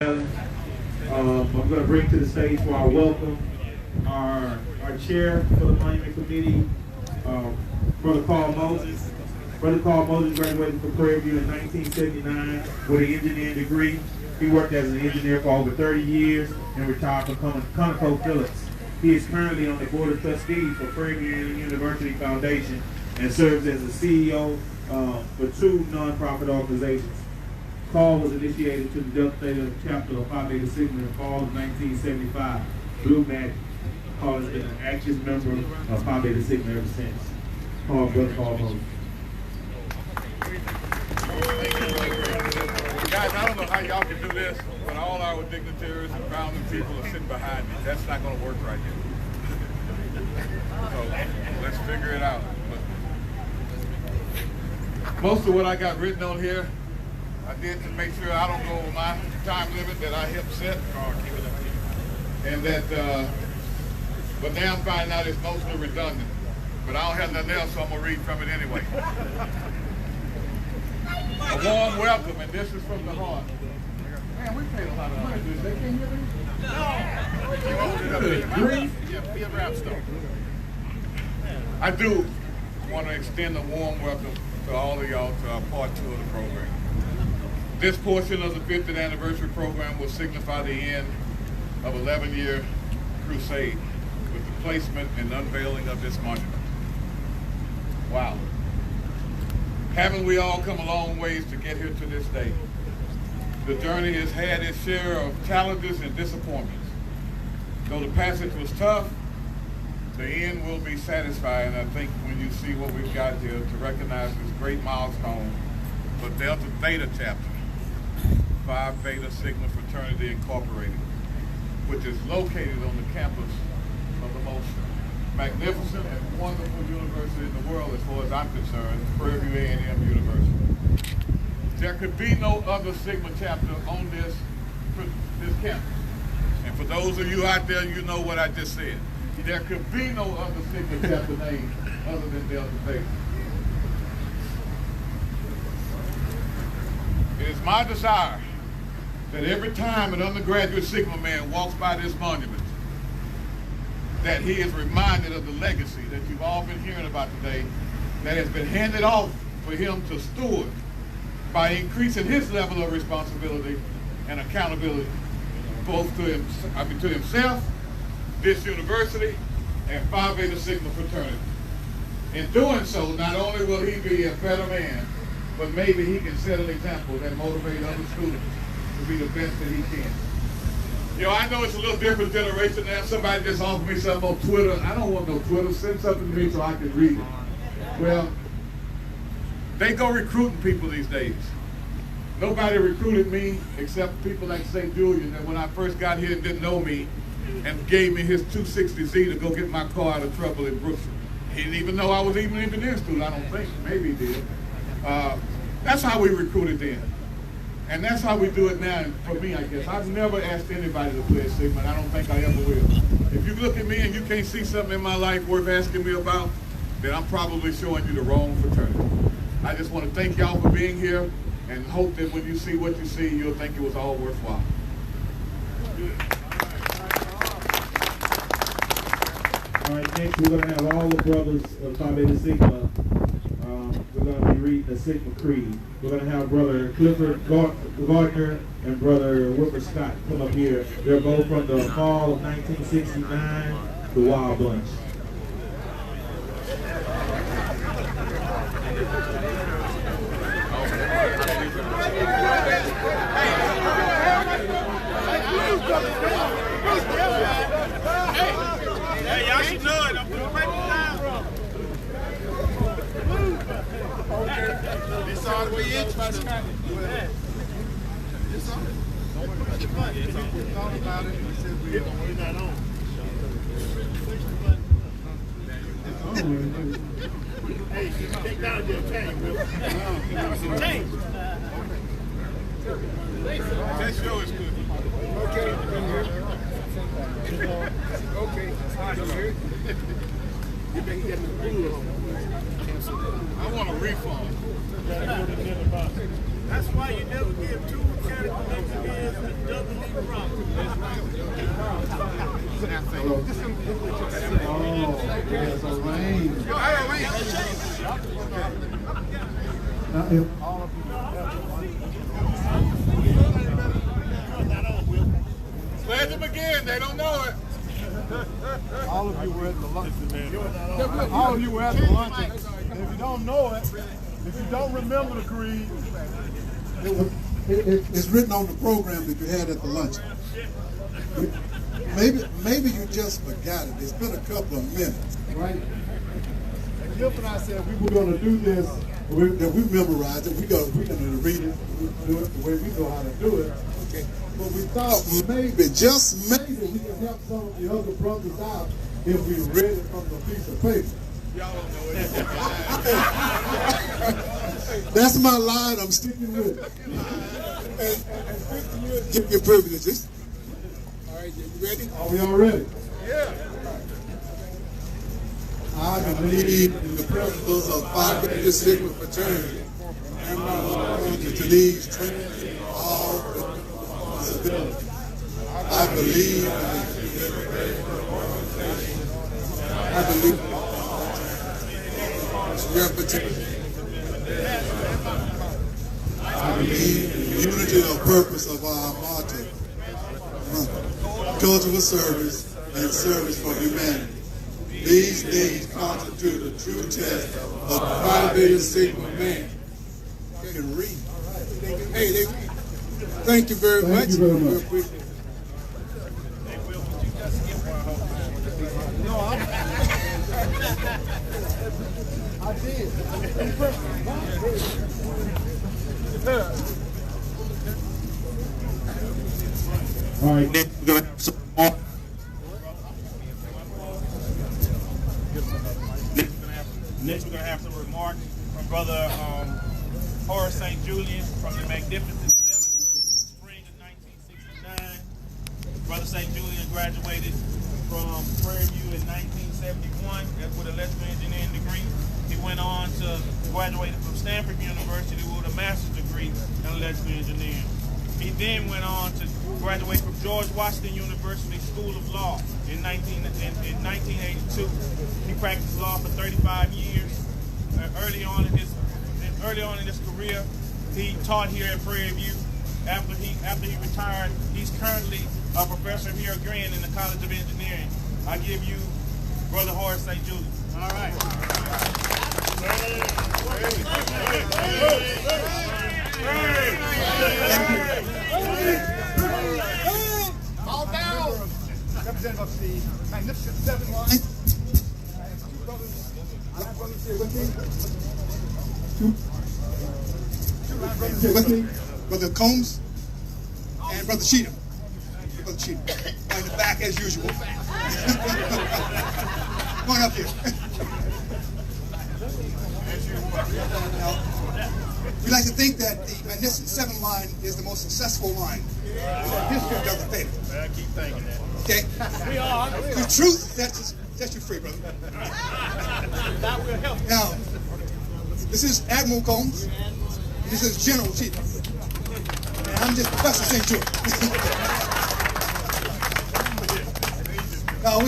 I'm going to bring to the stage for our welcome our chair for the Monument Committee, Brother Carl Moses. Brother Carl Moses graduated from Prairie in 1979 with an engineering degree. He worked as an engineer for over 30 years and retired from ConocoPhillips. He is currently on the Board of Trustees for Prairie University Foundation and serves as the CEO for two nonprofit organizations. Carl was initiated to the Delta Theta chapter of Phi Beta Sigma in the fall of 1975. Blue Magic. Carl has been an active member of Phi Beta Sigma ever since. Brother Carl Moses. Guys, I don't know how y'all can do this, but all our dignitaries and founding people are sitting behind me. That's not going to work right here. So let's figure it out. But most of what I got written on here, I did to make sure I don't go over my time limit that I helped set. And that, but now I'm finding out it's mostly redundant. But I don't have nothing else, so I'm going to read from it anyway. A warm welcome, and this is from the heart. Man, we paid a lot of money to this. They can't hear me? No. I do want to extend a warm welcome to all of y'all to our part 2 of the program. This portion of the 50th anniversary program will signify the end of an 11-year crusade with the placement and unveiling of this monument. Wow. Haven't we all come a long ways to get here to this day? The journey has had its share of challenges and disappointments. Though the passage was tough, the end will be satisfying, I think, when you see what we've got here to recognize this great milestone for Delta Theta chapter, Phi Beta Sigma Fraternity Incorporated, which is located on the campus of the most magnificent and wonderful university in the world, as far as I'm concerned, Prairie A&M University. There could be no other Sigma chapter on this campus. And for those of you out there, you know what I just said. There could be no other Sigma chapter name other than Delta Theta. It is my desire that every time an undergraduate Sigma man walks by this monument, that he is reminded of the legacy that you've all been hearing about today that has been handed off for him to steward by increasing his level of responsibility and accountability, both to himself, this university, and Phi Beta Sigma fraternity. In doing so, not only will he be a better man, but maybe he can set an example that motivates other students to be the best that he can. You know, I know it's a little different generation now. Somebody just offered me something on Twitter. I don't want no Twitter. Send something to me so I can read it. Well, they go recruiting people these days. Nobody recruited me except people like St. Julian that when I first got here didn't know me and gave me his 260Z to go get my car out of trouble in Brooklyn. He didn't even know I was even an engineering student, I don't think. Maybe he did. That's how we recruited then. And that's how we do it now. And for me, I guess, I've never asked anybody to play a Sigma, and I don't think I ever will. If you look at me and you can't see something in my life worth asking me about, then I'm probably showing you the wrong fraternity. I just want to thank y'all for being here and hope that when you see what you see, you'll think it was all worthwhile. All right, next we're going to have all the brothers of Phi Beta Sigma. We're going to be reading the Sigma Creed. We're going to have Brother Clifford Gardner and Brother Whipper Scott come up here. They're both from the fall of 1969, the Wild Bunch. Hey, y'all should know it. I'm going to break it down. This all the way in. This all. We thought about it. We said we're not on. Hey, take down your tank, Will. Tank. That show is good. Okay. Okay. You better get the blue on. I want a refund. That's why you never give two mechanical engineers a double there's a rain. Pledge them again. They don't know it. All of you were at the lunch. All of you were at the lunch. And if you don't know it, if you don't remember the creed, it's written on the program that you had at the lunch. Maybe you just forgot it. It's been a couple of minutes, right? And Cliff and I said we were going to do this, that we memorized it. We're going to read it, do it the way we know how to do it. Okay. But we thought maybe, just maybe, we could help some of the other brothers out if we read it from the piece of paper. Y'all don't know it. That's my line. I'm sticking with it. And 50 years, get your privileges. All right, you ready? Are we all ready? Yeah. I believe in the principles of Phi Beta Sigma Fraternity and to these transcend all responsibility. I believe in reputation. I believe in the unity of purpose of our motto, cultural service and service for humanity. These things constitute a true test of the Phi Beta Sigma man. You can read. Hey, thank you very much. Thank you very much. No, I did. All right, next we're going to have some more. Next we're going to have some remarks from Brother Horace St. Julian from the Magnificent Seven, spring of 1969. Brother St. Julian graduated from Prairie in 1971 with an electrical engineering degree. He went on to graduate from Stanford University with a master's degree in electrical engineering. He then went on to graduate from George Washington University School of Law in 1982. He practiced law for 35 years. Early on in his career, he taught here at Prairie View. After he retired, he's currently a professor here again in the College of Engineering. I give you Brother Horace St. Julian. All right. All down. Representative of the Magnificent Seven line. With me, Brother Combs and Brother Cheatham. Brother Cheatham. In the back as usual. Come on up here. Now, we like to think that the Magnificent Seven line is the most successful line in the history of Delta Theta. I keep thinking that. Okay? We are. The truth sets you free, brother. That will help. Now, this is Admiral Combs. This is General Cheatham. And I'm just Professor St. George. Now,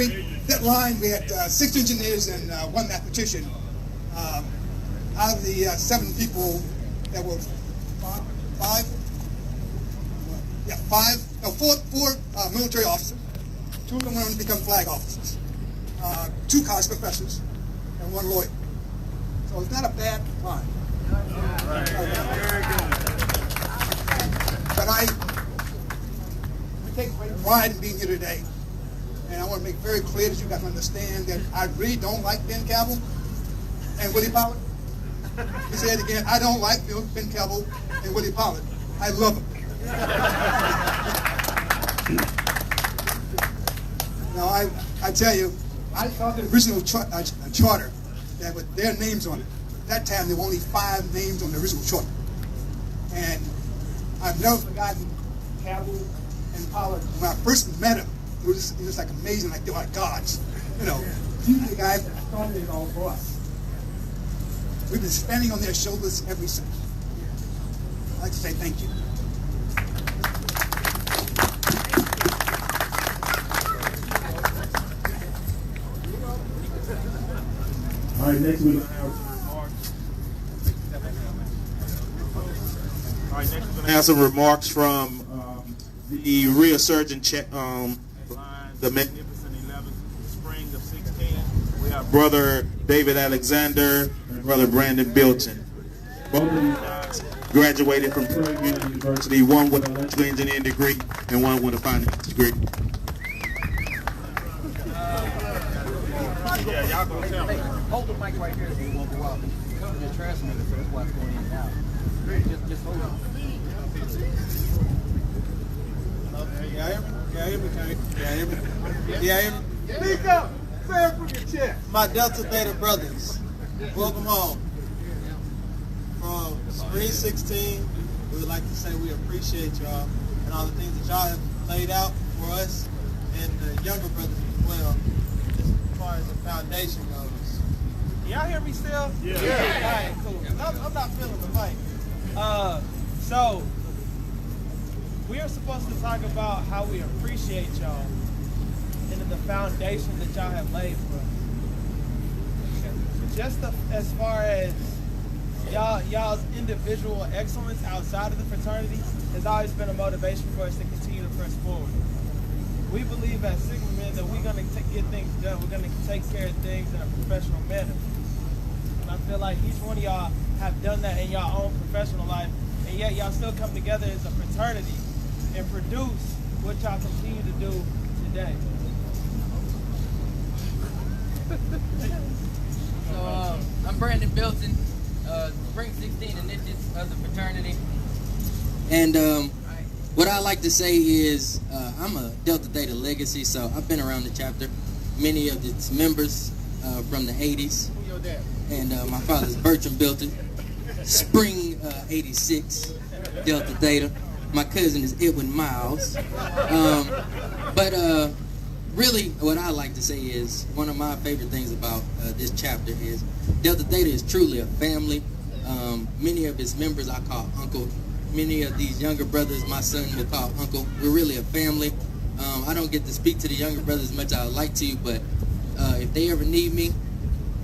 that line, we had 6 engineers and 1 mathematician. Out of the 7 people that were 4 military officers. 2 of them went on to become flag officers. 2 college professors and 1 lawyer. So it's not a bad line. But I take great pride in being here today. And I want to make very clear that you guys understand that I really don't like Ben Cabell and Willie Pollard. He said it again, I don't like Ben Cabell and Willie Pollard. I love them. Now, I tell you, I saw the original charter that with their names on it. At that time, there were only 5 names on the original charter. And I've never forgotten Cabell and Pollard. When I first met them, it was like amazing, like they were like gods. You know, these are the guys that started it all for us. We've been standing on their shoulders ever since. I'd like to say thank you. right, next we're going to have some remarks. All right, next we're going to have some remarks from the resurgent the Magnificent 11, spring of 16. We have Brother David Alexander and Brother Brandon Bilton. Both of these guys graduated from Prairie University, one with an electrical engineering degree and one with a finance degree. Yeah, y'all gonna tell me. Hold the mic right here so you won't go out. You're transmitting, so that's why it's going in and out. Just hold on. Y'all hear me? Y'all hear me? Y'all hear me? Y'all hear me? Speak up! Say it from your chest. My Delta Theta brothers, welcome home. From Spring 16, we would like to say we appreciate y'all and all the things that y'all have laid out for us and the younger brothers as well, as far as the foundation goes. Y'all hear me still? Yeah. All right, cool. I'm not feeling the mic. So, we are supposed to talk about how we appreciate y'all and the foundation that y'all have laid for us. Just as far as y'all's individual excellence outside of the fraternity has always been a motivation for us to continue to press forward. We believe as Sigma men that we're going to get things done. We're going to take care of things in a professional manner. And I feel like each one of y'all have done that in y'all own professional life, and yet y'all still come together as a fraternity and produce what y'all continue to do today. So I'm Brandon Bilton, Spring 16 initiates of the fraternity. And what I like to say is I'm a Delta Theta legacy, so I've been around the chapter. Many of its members from the 80s. Who your dad? And my father's Bertram Bilton, Spring 86, Delta Theta. My cousin is Edwin Miles. But really, what I like to say is one of my favorite things about this chapter is Delta Theta is truly a family. Many of its members I call uncle. Many of these younger brothers my son will call uncle. We're really a family. I don't get to speak to the younger brothers as much as I would like to, but if they ever need me,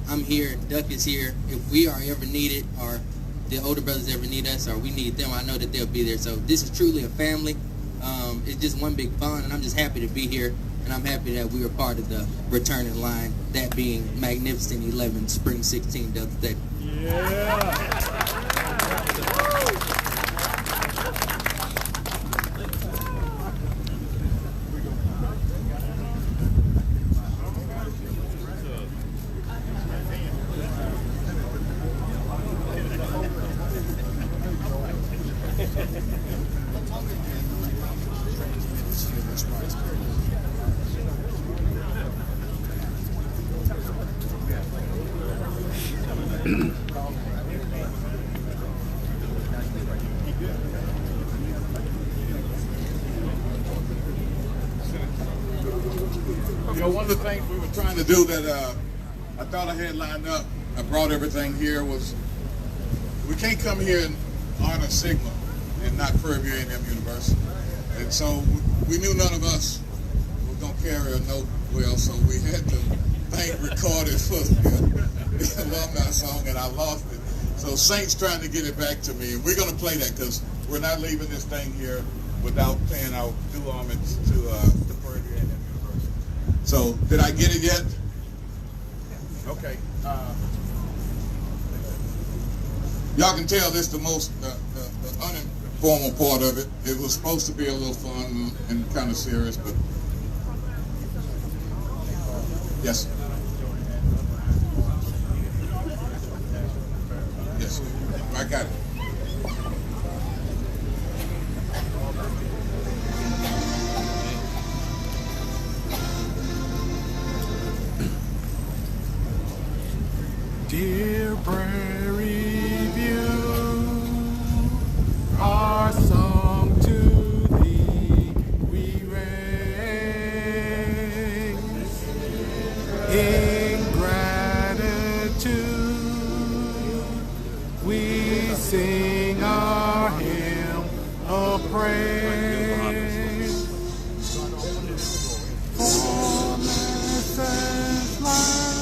I'm here. Duck is here. If we are ever needed, or the older brothers ever need us, or we need them, I know that they'll be there. So this is truly a family. It's just one big bond, and I'm just happy to be here, and I'm happy that we are part of the returning line, that being Magnificent 11, Spring 16, Delta Theta. Yeah. You know, one of the things we were trying to do that I thought I had lined up, I brought everything here, was we can't come here and honor Sigma and not Prairie A&M University. And so we knew none of us were going to carry a note well, so we had the thing recorded for the alumni song, and I lost it. So Saint's trying to get it back to me, and we're going to play that because we're not leaving this thing here without paying our due homage to Prairie A&M University. So, did I get it yet? Okay. Y'all can tell this is the most the uninformal part of it. It was supposed to be a little fun and kind of serious, but yes. Yes, I got it. Dear Prairie View, our song to thee we raise in gratitude. We sing our hymn of praise for lessons learned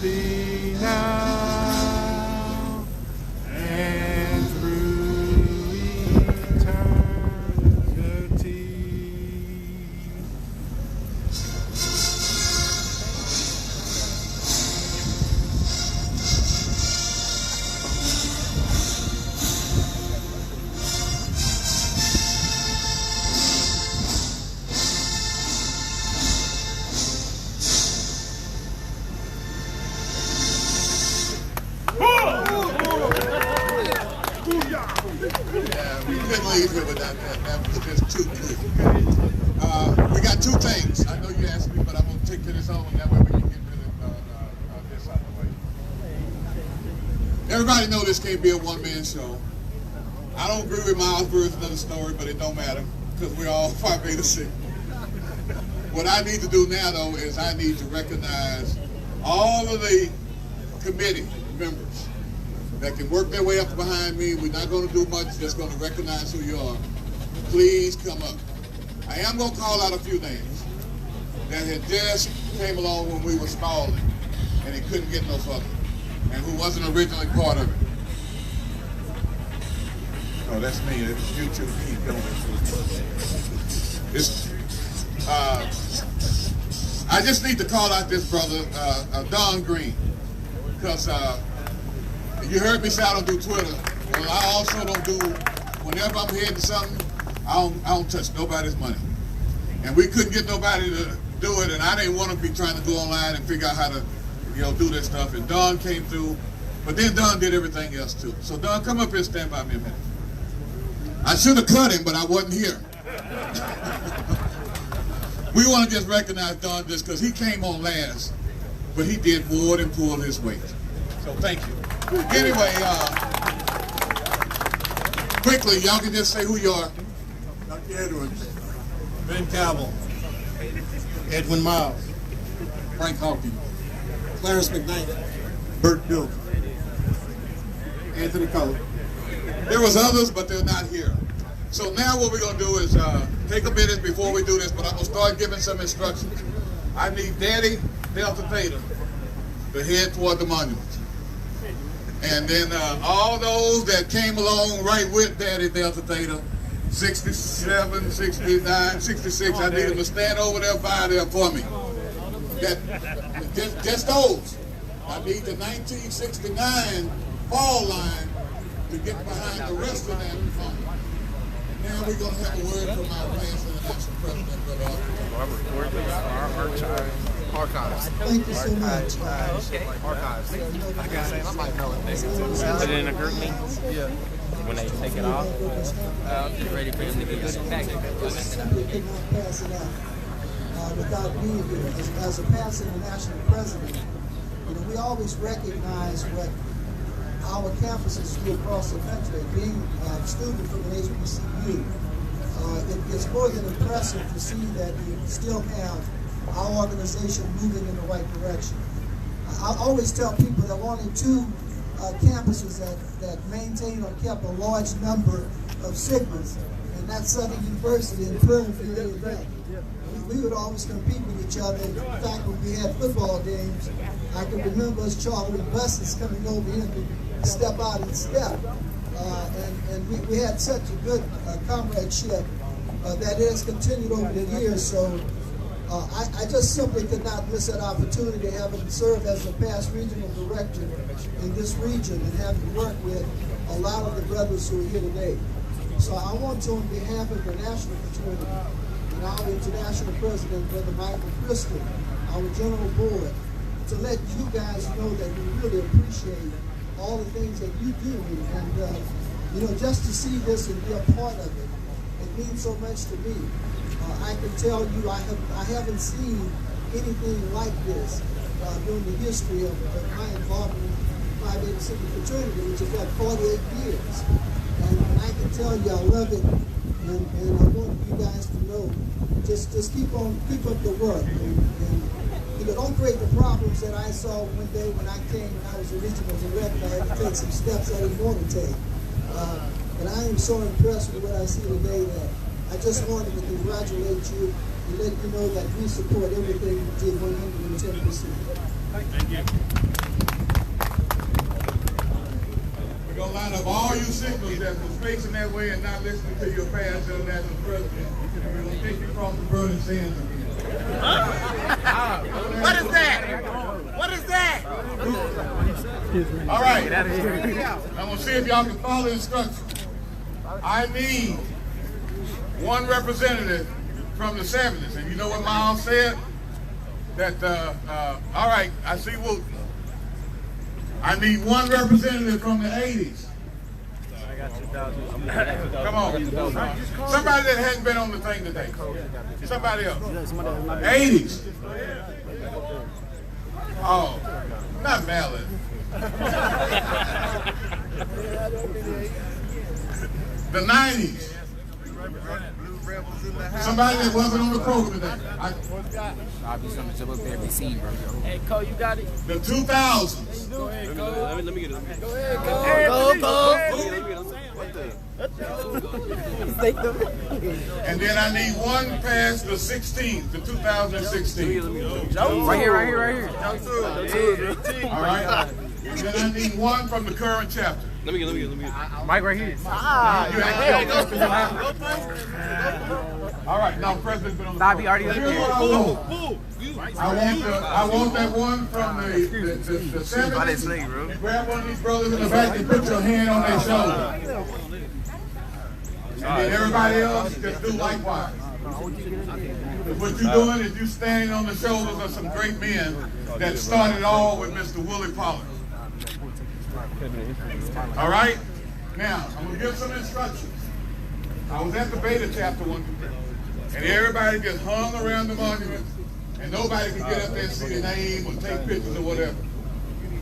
thee now and through eternity. Yeah, we couldn't leave here without that. That was just too good. We got two things. I know you asked me, but I'm going to take this on. That way we can get rid of this out of the way. Everybody know this can't be a one-man show. I don't agree with Miles' version of the story, but it don't matter because we're all Phi Beta Sigma. What I need to do now, though, is I need to recognize all of the committee members that can work their way up behind me. We're not going to do much, just going to recognize who you are. Please come up. I am going to call out a few names that had just came along when we were stalling and it couldn't get no further and who wasn't originally part of it. No, that's me. It's you two keep going. I just need to call out this brother, Don Green, because you heard me say I don't do Twitter. Well, I also don't do, whenever I'm heading something, I don't touch nobody's money. And we couldn't get nobody to do it, and I didn't want to be trying to go online and figure out how to, do this stuff. And Don came through, but then Don did everything else too. So Don, come up here and stand by me a minute. I should have cut him, but I wasn't here. We want to just recognize Don just because he came on last, but he did more than pull his weight. So thank you. Anyway, quickly, y'all can just say who you are. Dr. Edwards, Ben Cabell, Edwin Miles, Frank Hawkins, Clarence McKnight, Bert Bill, Anthony Cullen. There was others, but they're not here. So now what we're going to do is take a minute before we do this, but I'm going to start giving some instructions. I need Daddy Delta Theta to head toward the monument. And then all those that came along right with Daddy Delta Theta, 67, 69, 66, I need them to stand over there by there for me. Just those. I need the 1969 fall line to get behind the rest of them. Now we're going to have a word from our past international president, Brother Archives. Thank you so much. Archives. I can say I might know it. Put it in a group meeting? Yeah. When they take it off, get ready for them to get it back. We could not pass it out without being here. As a past international president, we always recognize what our campuses do across the country. Being a student from an HBCU, it's more than impressive to see that we still have our organization moving in the right direction. I always tell people there are only two campuses that maintain or kept a large number of Sigmas, and that's Southern University and Prairie. We would always compete with each other. In fact, when we had football games, I can remember us chartering buses coming over here to step out and step. And we had such a good comradeship that it has continued over the years. So I just simply could not miss that opportunity, having served as a past regional director in this region and having worked with a lot of the brothers who are here today. So I want to, on behalf of the national fraternity and our international president, Brother Michael Crystal, our general board, to let you guys know that we really appreciate all the things that you do. And just to see this and be a part of it, it means so much to me. I can tell you I haven't seen anything like this during the history of my involvement in Phi Beta Sigma fraternity, which has got 48 years. And I can tell you I love it, and I want you guys to know, just keep up the work. And don't create the problems that I saw one day when I came and I was a regional director. I had to take some steps I didn't want to take. But I am so impressed with what I see today that I just wanted to congratulate you and let you know that we support everything you did 110%. We're going to line up all you signals that was facing that way and not listening to your past international president. And we're going to take you across the burning sands again. What is that? What is that? All right. I'm going to see if y'all can follow the instructions. I need one representative from the 70s. And you know what Miles said? That, all right, I see Wooten. I need one representative from the 80s. Come on. Somebody that hadn't been on the thing today. Somebody else. 80s. Oh, not Mallet. The 90s. Somebody that wasn't on the program today. I'll be something to look there and see, bro. Hey, Cole, you got it? The 2000s. Go ahead, Cole. Let me get it. Go ahead, Cole. And then I need one past the 16th, the 2016. Right here. All right. And then I need one from the current chapter. Let me get. Mike right here. All right, now President's been on the Bobby already Here's what I want that one from the 70s. Grab one of these brothers in the back and put your hand on their shoulder. And then everybody else just do likewise. What you're doing is you standing on the shoulders of some great men that started all with Mr. Willie Pollard. All right? Now, I'm going to give some instructions. I was at the Beta chapter one, and everybody just hung around the monument, and nobody could get up there and see the name or take pictures or whatever.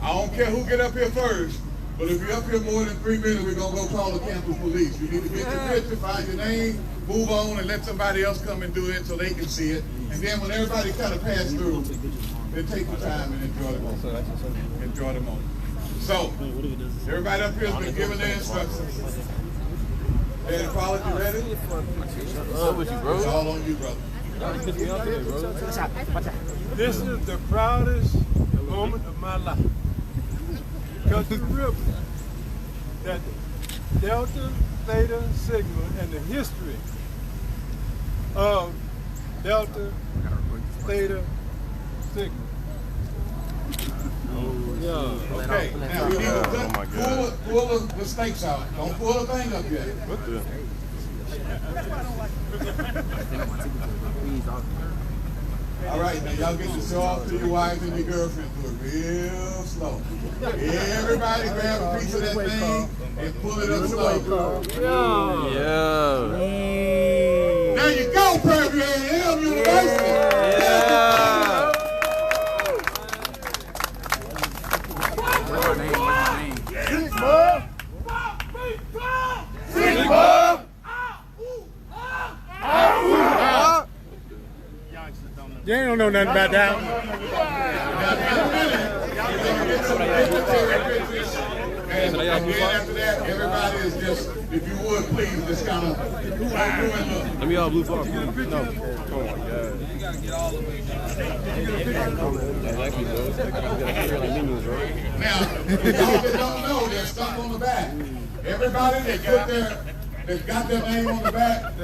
I don't care who get up here first, but if you're up here more than 3 minutes, we're going to go call the campus police. You need to get your picture, find your name, move on, and let somebody else come and do it so they can see it. And then when everybody kind of pass through, then take your time and enjoy the moment. Enjoy the moment. So, everybody up here has been given their instructions. Hey, Pollard, you ready? It's all on you, brother. This is the proudest moment of my life. Because the river that Delta, Theta, Sigma, and the history of Delta, Theta, Sigma. Okay, now we need to pull the stakes out. Don't pull the thing up yet. All right, now y'all get to show off to your wives and your girlfriends. Do it real slow. Everybody grab a piece of that thing and pull it up slow. Yeah. There you go, Prairie A&M University. You ain't don't know nothing about that. And then after that, everybody is just, if you would, please, just kind of Let me all blue ball. No. Oh my God. You gotta get all the way down. Now, if y'all that don't know, there's stuff on the back. Everybody that got their name on the back,